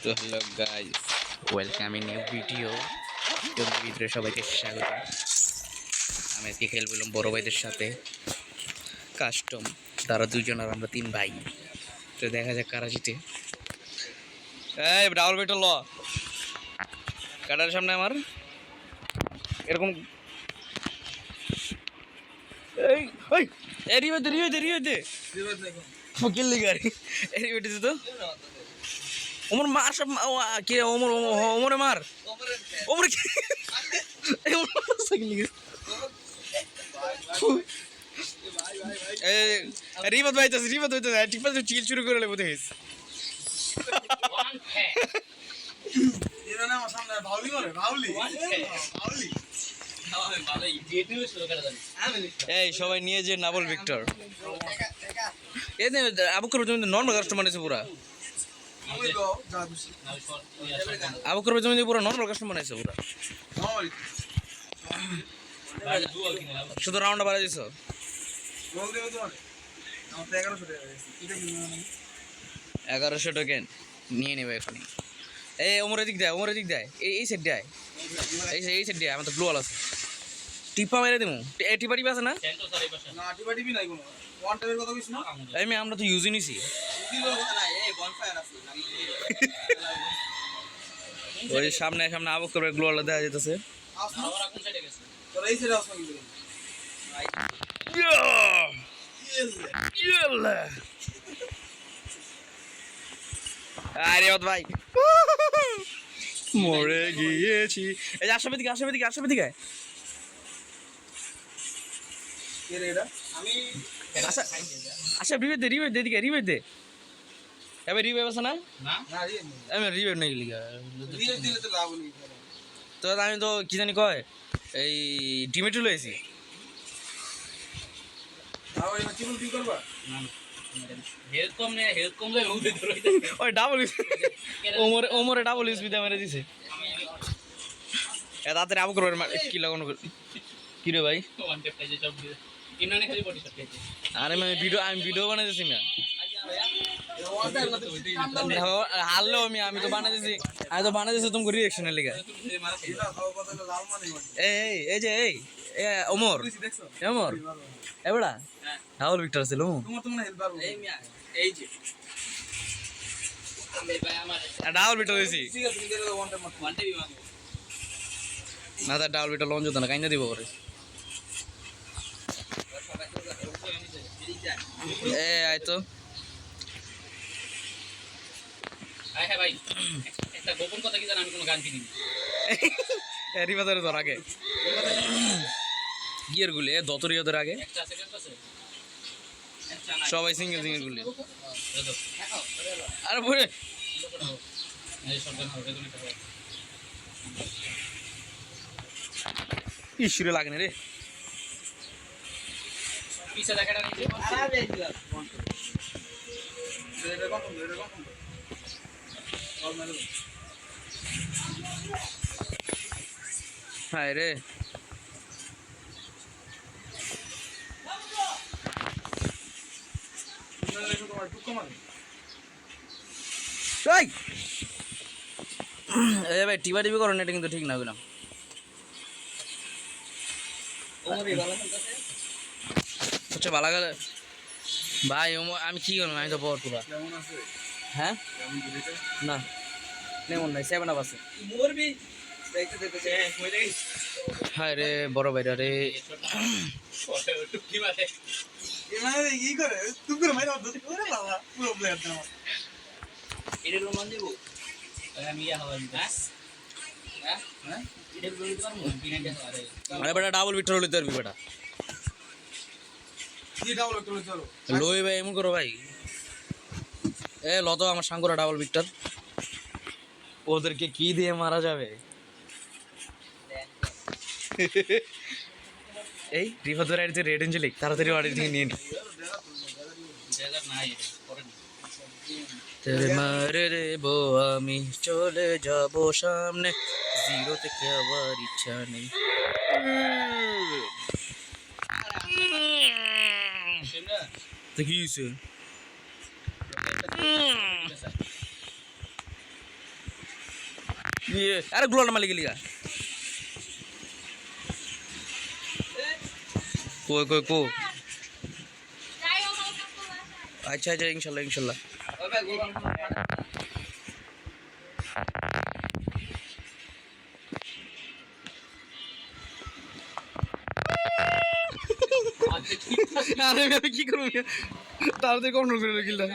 তো hello guys, welcome in new video. ভিতরে সবাইকে স্বাগত। আমি আজকে খেলবো বড় ভাইদের সাথে কাস্টম। তারা দুজন আর আমরা তিন ভাই। তো দেখা যাক কারা জিতে। এই ডাবল বেটার ল কাটার সামনে আমার এরকম এই ওই এরিবেতে ফকিল গাড়ি এরিবেতে তো ওমর মার সব কে ওমর ওমরে মার ওমর কি রিবাত ভাইতাছে ঠিক আছে চিল শুরু করে লেবো দেখিস এই সবাই নিয়ে যে নাবল ভিক্টর এই আবু করবে তুমি নর্মাল কাস্টমার আছে পুরা আবু করবে তুমি পুরো নর্মাল কাস্টমার আছে পুরা শুধু রাউন্ড বাড়াই দিছো 1100 টোকেন নিয়ে নেবে এখনই। এই ওমরের দিক দেয় এই সাইড দেয় এই সাইড দেয় আমার তো ব্লু ওয়াল আছে টিপা মেরে দেবো টিপা আছে না আমি আমরা তো ইউজই নিছি ওই সামনে আবক করবে গ্লো ওয়াল দেখা যেতেছে আরে ভাই মরে গিয়েছি এই যে আসবে দিকে আচ্ছা রিভাইভ দে এবার রিভাইভ আছে না আমি রিভাইভ নাই লিগা তো আমি তো কি জানি কয় এই টিমেটু লইছি ওই ডাবল ওমরে ডাবল ইউজ বিদা মেরে দিছে তাড়াতাড়ি আবু করবে কি লাগানো কি রে ভাই আরে আমি ভিডিও বানাইতেছি না হারলেও আমি তো বানাইতেছি তুমি রিয়েকশনের লিগা এই যে ওমর এবড়া ডাবল ভিক্টর ছিল ডাবল ভিক্টর হয়েছি না তার ডাবল ভিক্টর লঞ্চ হতো না কাইন্দা দিব করে আয় তো ভাই একটা গোপন কথা কি জানেন আমি কোনো গান কিনি রিবাজারে ধর আগে গিয়ার গুলি দতরিয়াদের আগে সবাই সিঙ্গেল গুলি আরে বলে ইসুরে লাগে না রে পিছে দেখাটা নিচে হায় রে ভাই টিপি করো না এটা কিন্তু ঠিক না গেলাম হচ্ছে ভালো গেলে ভাই আমি কি করবো আমি তো পর পুরা হ্যাঁ না নেমন নাই 7 আপ আছে হায় রে বড় ভাইরা রে ডাবল ভিক্টর হলে তোর বেটা লই ভাই এমন করো ভাই লত আমার সাঙ্গুরা ডাবল ভিক্টর ওদেরকে কি দিয়ে মারা যাবে এই রিফাদের যে রেড এঞ্জেলিক তাড়াতাড়ি বাড়ি থেকে নিয়ে নি মারে রে বো আমি চলে যাব সামনে জিরো থেকে আবার ইচ্ছা নেই তো কি হয়েছে আরে গুলো না মালিক লিগা কই কই কো আচ্ছা আচ্ছা ইনশাল্লাহ ইনশাল্লাহ আরে আমি কি করব তাড়াতাড়ি কন্ট্রোল করে লো কিলটা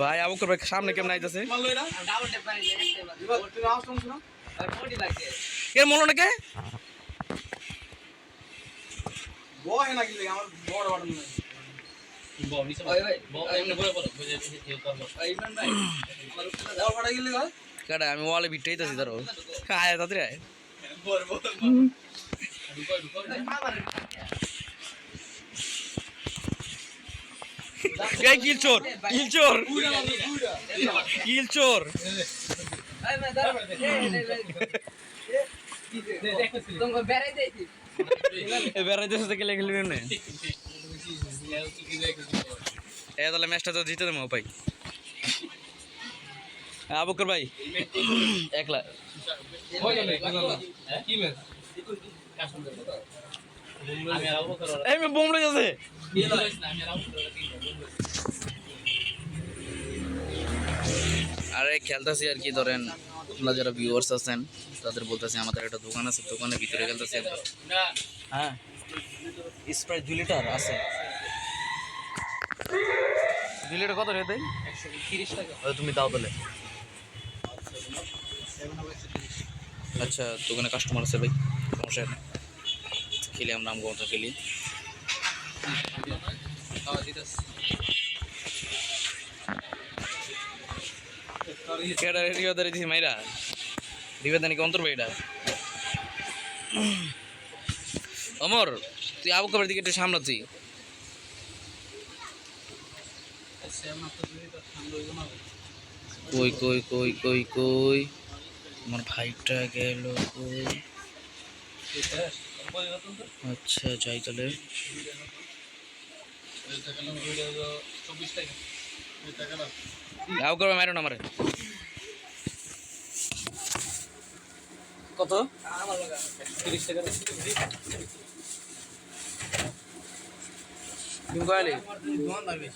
ভাই আবু করবে সামনে কেমন আইতাছে এর মনে নাকি বয় না গিলে আমার বড় বড় নাই বয় নিছে ভাই এমনি বলে বলো বুঝে ভাই ইমরান ভাই আমার উপরে বল ফাটা গিলে ভাই কাটা আমি ওয়ালে বিটাইতাছি ধরো আয় তাড়াতাড়ি আয় বল বল ঢুকো ঢুকো এই কিল চোর কিল চোর কিল চোর ভাই ভাই দাঁড়া তুমি বেরাই দেইছি বেড়াইতেছে তো কেলে খেলবি না এ তাহলে ম্যাচটা তো জিতে দেবো ভাই আবুকর ভাই একলা কি ম্যাচ আমি আর আবুকর এই মে বোম লই যাচ্ছে আরে খেলতেছি আর কি ধরেন আপনারা যারা ভিউয়ার্স আছেন তাদের বলতেছি আমাদের একটা দোকান আছে দোকানের ভিতরে খেলতেছি হ্যাঁ স্প্রাইট 2 লিটার আছে 2 লিটার কত রে দেই 130 টাকা তুমি দাও তাহলে আচ্ছা দোকানে কাস্টমার আছে ভাই সমস্যা নেই খেলি আমরা নাম গন্ধ খেলি কেডা রিও ধরে দিছি মাইরা রিবেদানি কি অন্তর ভাইটা অমর তুই আবু কবর দিকে একটু সামনে তুই কই কই কই কই কই আমার ভাইটা গেল কই আচ্ছা যাই তাহলে আবু কবর মারো না আমারে কত 30 টাকা তুমি কইলে দোকান দাবি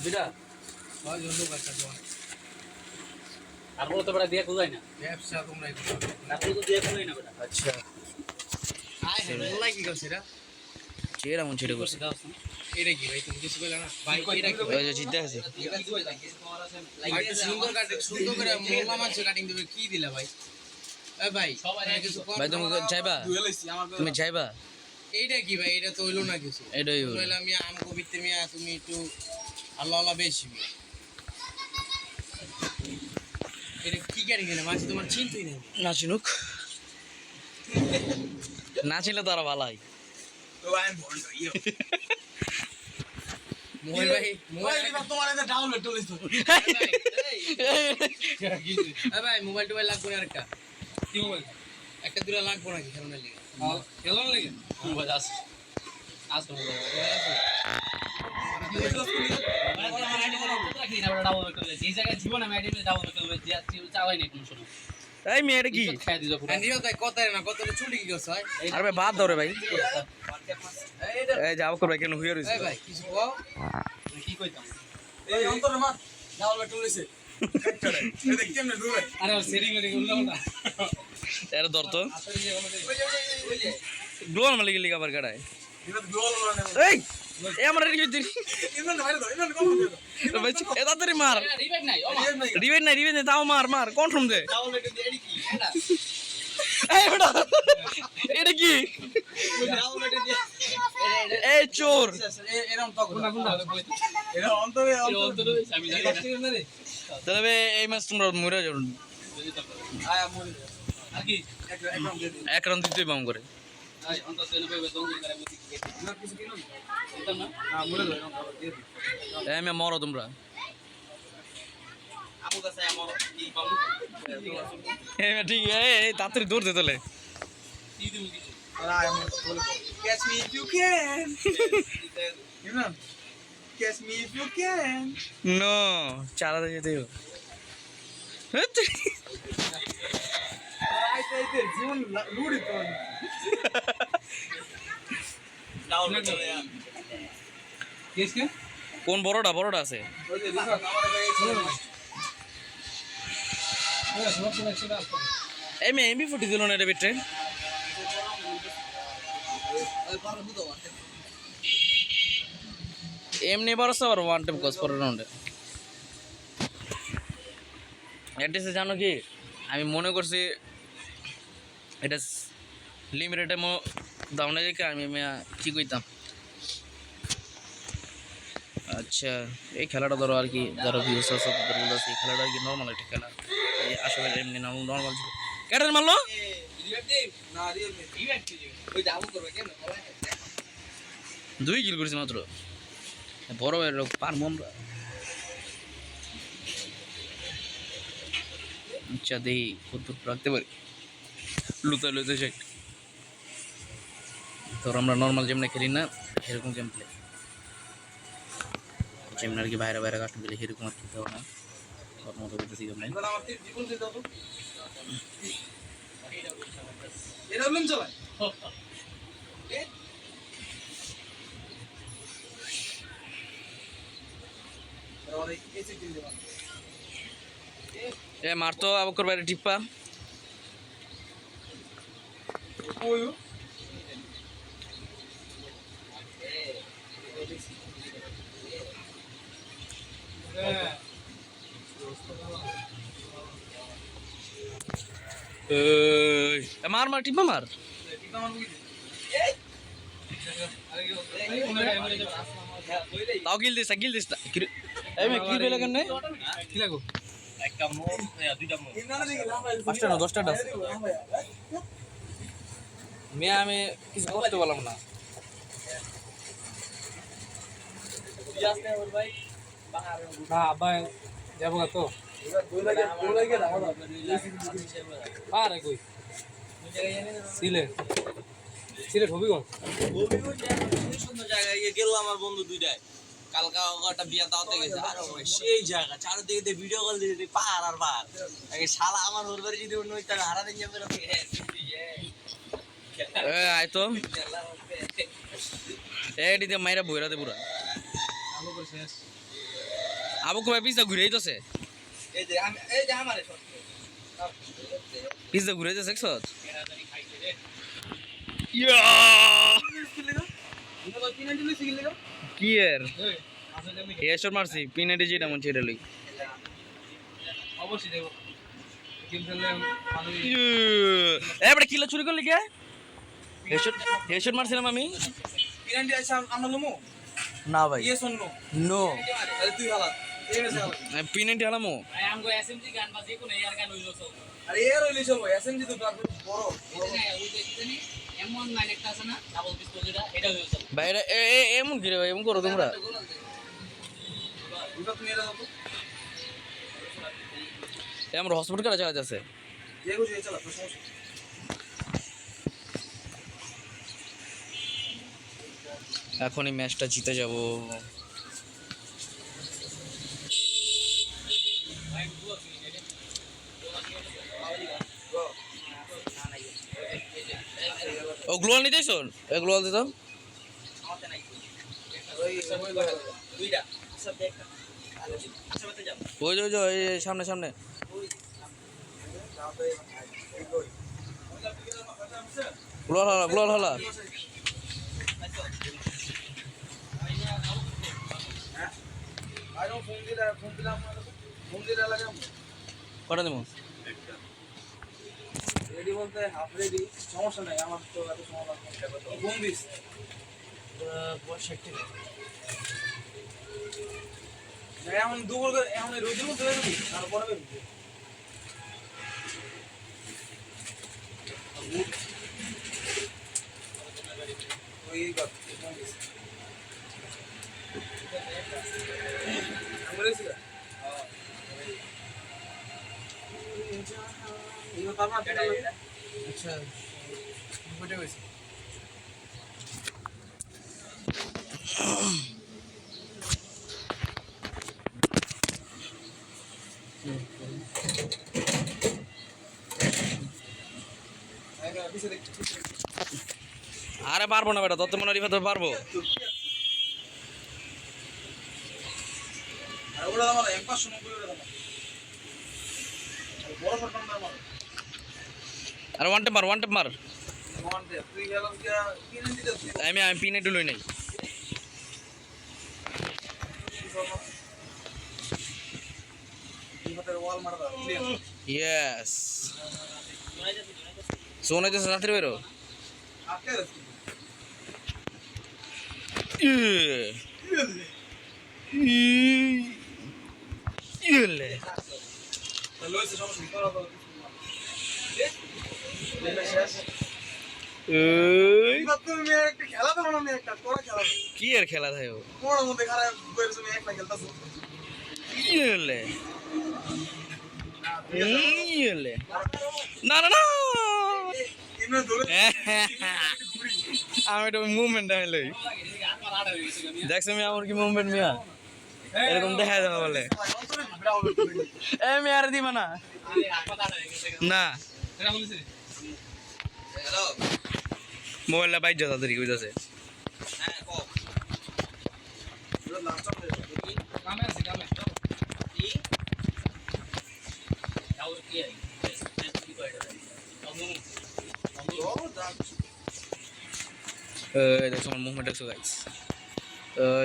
দুটা হয় জন্য কাটা দোকান আর বলতে পারে দিয়া কোথায় না ব্যবসা তোমরাই করো আপনি তো দিয়া কোথায় না বেটা আচ্ছা আয় হ্যাঁ লাইক কি করছিস রা চেরা মন ছেড়ে করছে এটা কি ভাই তুমি কিছু কইলা না ভাই এটা কি ওই যে জিতে আছে ভাই সুন্দর কাটিং সুন্দর করে মোলা মাছ কাটিং দিবে কি দিলা ভাই এই ভাই কিছু ভাই তুমি যাইবা তুমি যাইবা এইটা কি ভাই এটা তো হইলো না কিছু এটাই হলো হইলো আমি আম কবিতে মিয়া তুমি একটু আল্লাহ আল্লাহ বেশি এটা কি কাটিং দিলা মাছ তোমার চিন্তাই নেই না চিনুক না চিনলে তো আরো ভালাই তো আমি বন্ধ ইয়ো মোবাইল ভাই মোবাইল তোমার এটা ডাউনলোড করে দিছো এই ভাই মোবাইল টোবাইল লাগবে না একটা কি মোবাইল একটা দুটা লাগবে নাকি খেলনার লাগি খেলনার লাগি মোবাইল আছে আছে এই মেয়ে এটা কি কত চুলি কি করছ আরে ভাই বাদ ধরে ভাই এই যাও করবে কেন হুইয়া রইছে ভাই কিছু কও কি কইতাম এই অন্তরে মার ডাউল টুলিছে এটা কেমনে দূরে আরে সেটিং এর উল্টা উল্টা এর ধর তো গ্লোয়াল মালিক লিগা আবার গাড়ায় এটা গ্লোয়াল না এই এই আমার রেডি হইছি ইমন ভাই দাও ইমন কম দিও ভাই এটা তোরে মার রিভাইভ নাই রিভেন নাই তাও মার মার কনফার্ম দে ডাউল এটা এডি কি এটা এই বেটা এটা কি ডাউল এটা দিয়ে এই চোর এরকম তো কোনা কোনা এটা অন্তরে অন্তরে আমি জানি না রে তাহলে বে এই ম্যাচ তোমরা মরে যাও আয়া মরি আর কি একদম দিয়ে দিই এক রান দিতেই বাম করে আই অন্তর সেনে কইবে দম করে মুতি না কিছু কিনো একদম না মরে যাও এরকম দিয়ে দিই এই মে মরো তোমরা আমু কাছে আমো কি পামু এই মে ঠিক এই তাড়াতাড়ি দৌড় দে তাহলে কি দিমু কিছু আয় আমো বলে catch me if you can Imran Catch me if you can. নো চালাতে যেতে আইতে জীবন লুড়ি তো ডাউনলোড চলে যা কিসকে কোন বড়টা বড়টা আছে ওই যে রিসার্চ আমার কাছে সব সিলেকশন আছে এমএ এমবি40 দিল না এটা বেটে ওই পারে বুঝো এমনি বরস আবার ওয়ান টাইম কস পর রাউন্ডে অ্যাড্রেসে জানো কি আমি মনে করছি এটা লিমিটেড এমো দাও না দেখে আমি কি কইতাম আচ্ছা এই খেলাটা ধরো আর কি যারা ভিউস আছে তাদের বলছে এই খেলাটা আর কি নরমাল একটা খেলা এই আসলে এমনি নরমাল ক্যাডার মারলো না রিয়েল ওই যাবো করবে কেন 2 কিল করেছে মাত্র বড় ভাই লোক পারবো আমরা আচ্ছা দেই কত রাখতে পারি লুতা লুতে শেখ তোর আমরা নর্মাল যেমন খেলি না এরকম গেম প্লে যেমন আর কি বাইরে বাইরে কাটুন দিলে এরকম আর খেলতে হবে না তোর মতো করতেছি গেম নাই আমার জীবন দিতে দাও এটা বলুন চলাই এ মারতো আবকর বাইরে টিপ্পা ওই মার মার টিপ্পা মার তাও গিল দিস না এই মে কি বেলা কেন কি লাগো একটা মো দুইটা মো পাঁচটা না 10টা আছে আমি কিছু করতে পারলাম না না আব্বা যাবো না তো আরে কই সিলেট সিলেট হবি কোন সুন্দর জায়গায় গেল আমার বন্ধু দুইটায় কালকা একটা বিয়া দাওয়াতে গেছে আর সেই জায়গা চারিদিকে দিয়ে ভিডিও কল দিয়ে পাহাড় আর পাহাড় শালা আমার ওর বাড়ি যদি অন্য তার হারা দিন যাবে আয় তো এডি দে মাইরা বইরা দে পুরা আবু কবে পিছা ঘুরাইতেছে এই যে আমারে পিছা ঘুরাইতেছে দেখছস কি এর এসর মারছি পিনাটি যেটা মন ছেড়ে লই অবশ্যই দেবো গেম খেললে এবারে কিলা চুরি করলি কে হেডশট মারছিলাম আমি পিনান্টি আছে আমরা লমু না ভাই ইয়ে শুননো নো আরে তুই হালাত এই মেসে হালাত পিনাটি হালামো ভাই আমগো এসএমজি গান বাজে কোন এর গান হইলো সব আরে এর হইলি সব এসএমজি তো বড় ওই দেখতেনি এমন নাইন একটা আছে না ডাবল পিস্তল যেটা এটা হইলো সব ভাই এমন কি রে ভাই এমন করো তোমরা দুটো তুমি এরা দাও আমরা হসপিটাল কারা চালাতে আছে যে কিছু এই চালা তো সমস্যা এখনই ম্যাচটা জিতে যাব ও গ্লোয়াল নিতেই শোন এ গ্লোয়াল দিতাম আমাতে নাই ওই দুইটা সব দেখ আচ্ছা মতে যাও ওই যে এই সামনে সামনে গ্লোয়াল হলা আরে ফোন দিলা লাগাম কটা দেবো রেডি বলতে হাফ রেডি সমস্যা নাই আমার তো এত সময় লাগবে না ফোন দিস 65 এখন দুপুর করে এখন রোজের মধ্যে বেরোবি তারপরে বেরোবি ওই কথা ফোন দিস আমরা এসে আচ্ছা কোটে হইছে আরে পারবো না বেটা, তত মনে রিফাত পারবো। আরে ওয়ান টেপ মার। আমি পিনে ডুলই নাই। ইয়েস সোনা যে সাথে বেরো। ইলে কি এর খেলা থাকে ইলে ইলে না না না আমি তো মুভমেন্ট লই দেখছো মিয়া আমার কি মুভমেন্ট মিয়া এরকম দেখা যাবে বলে এ মিয়া আর দিবা না না মোবাইলটা বাইর যা তাড়াতাড়ি কইতাছে দেখছো আমার মুভমেন্ট দেখছো গাইস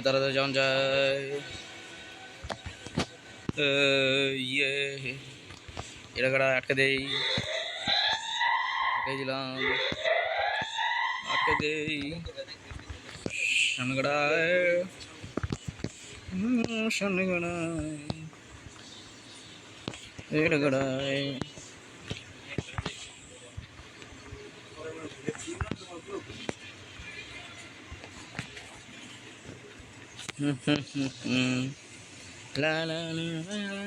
তারা যখন যায় ইয়ে এটা কাটা আটকে দেই দিলাম আটকে দেই সামনে কাটায় সামনে কাটায় এটা কাটায় la la la la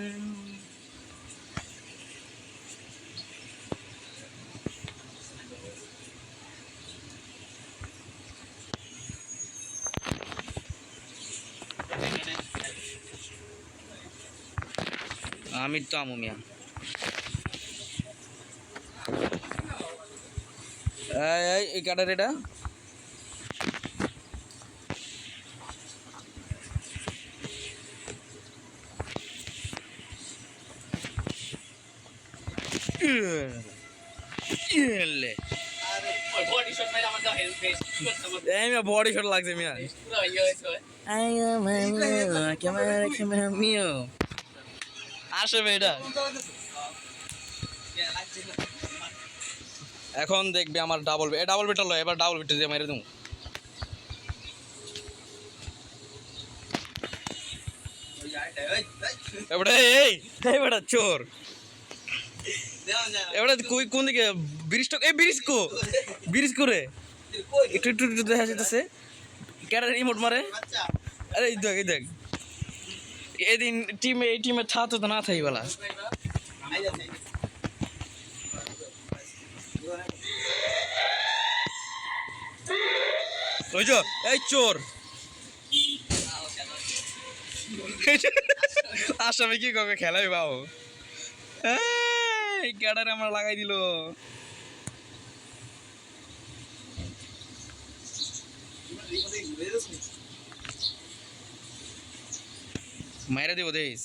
আমি তো আমু মিয়া এই কাটার এটা বডি শট লাগছে মিয়া ক্যামেরা মিও আসে এটা এখন দেখবে আমার ডাবল বেটা লয় এবার ডাবল বেটা দিয়ে মেরে দেবো এবারে এই বেটা চোর এবারে কই কোন দিকে ব্রিজ করে একটু দেখা যাইতেছে ক্যাডার রিমোট মারে আরে এই দেখ এদিন এই টিমের ছাত্র তো না থাকি বলা ওই যে এই চোর আসামে কি কবে খেলাই বাবু এই ক্যাডারে আমরা লাগাই দিল মাইরা দিব দেশ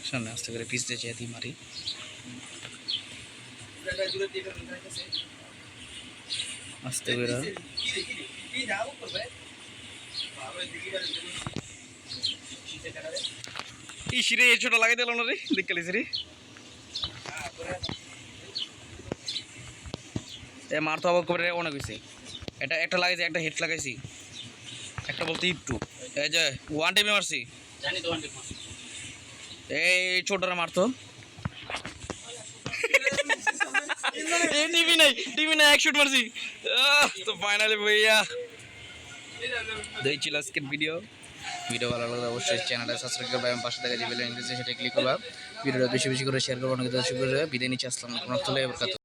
সামনে আস্তে করে পিস দিয়ে চেয়ে মারি আস্তে করে ইসিরে ছোট লাগাই দিলাম না রে দেখলিস রে এ মারতে অবাক করে অনেক হয়েছে এটা একটা লাগাইছি একটা হেড লাগাইছি একটা বলতে একটু এই যে ওয়ান টেপে মারছি এই ছোটরা মারতো টিভি নাই এক শুট মারছি তো ফাইনালি ভাইয়া দেখছিল আজকের ভিডিও ভালো লাগলে অবশ্যই চ্যানেলটা সাবস্ক্রাইব করবে এবং পাশে দেখা যে বেল আইকন সেটা ক্লিক করবা ভিডিওটা বেশি করে শেয়ার করবা অনেক দর্শক বিদায় নিচ্ছি আসসালামু আলাইকুম ওয়া রাহমাতুল্লাহি ওয়া বারাকাতুহু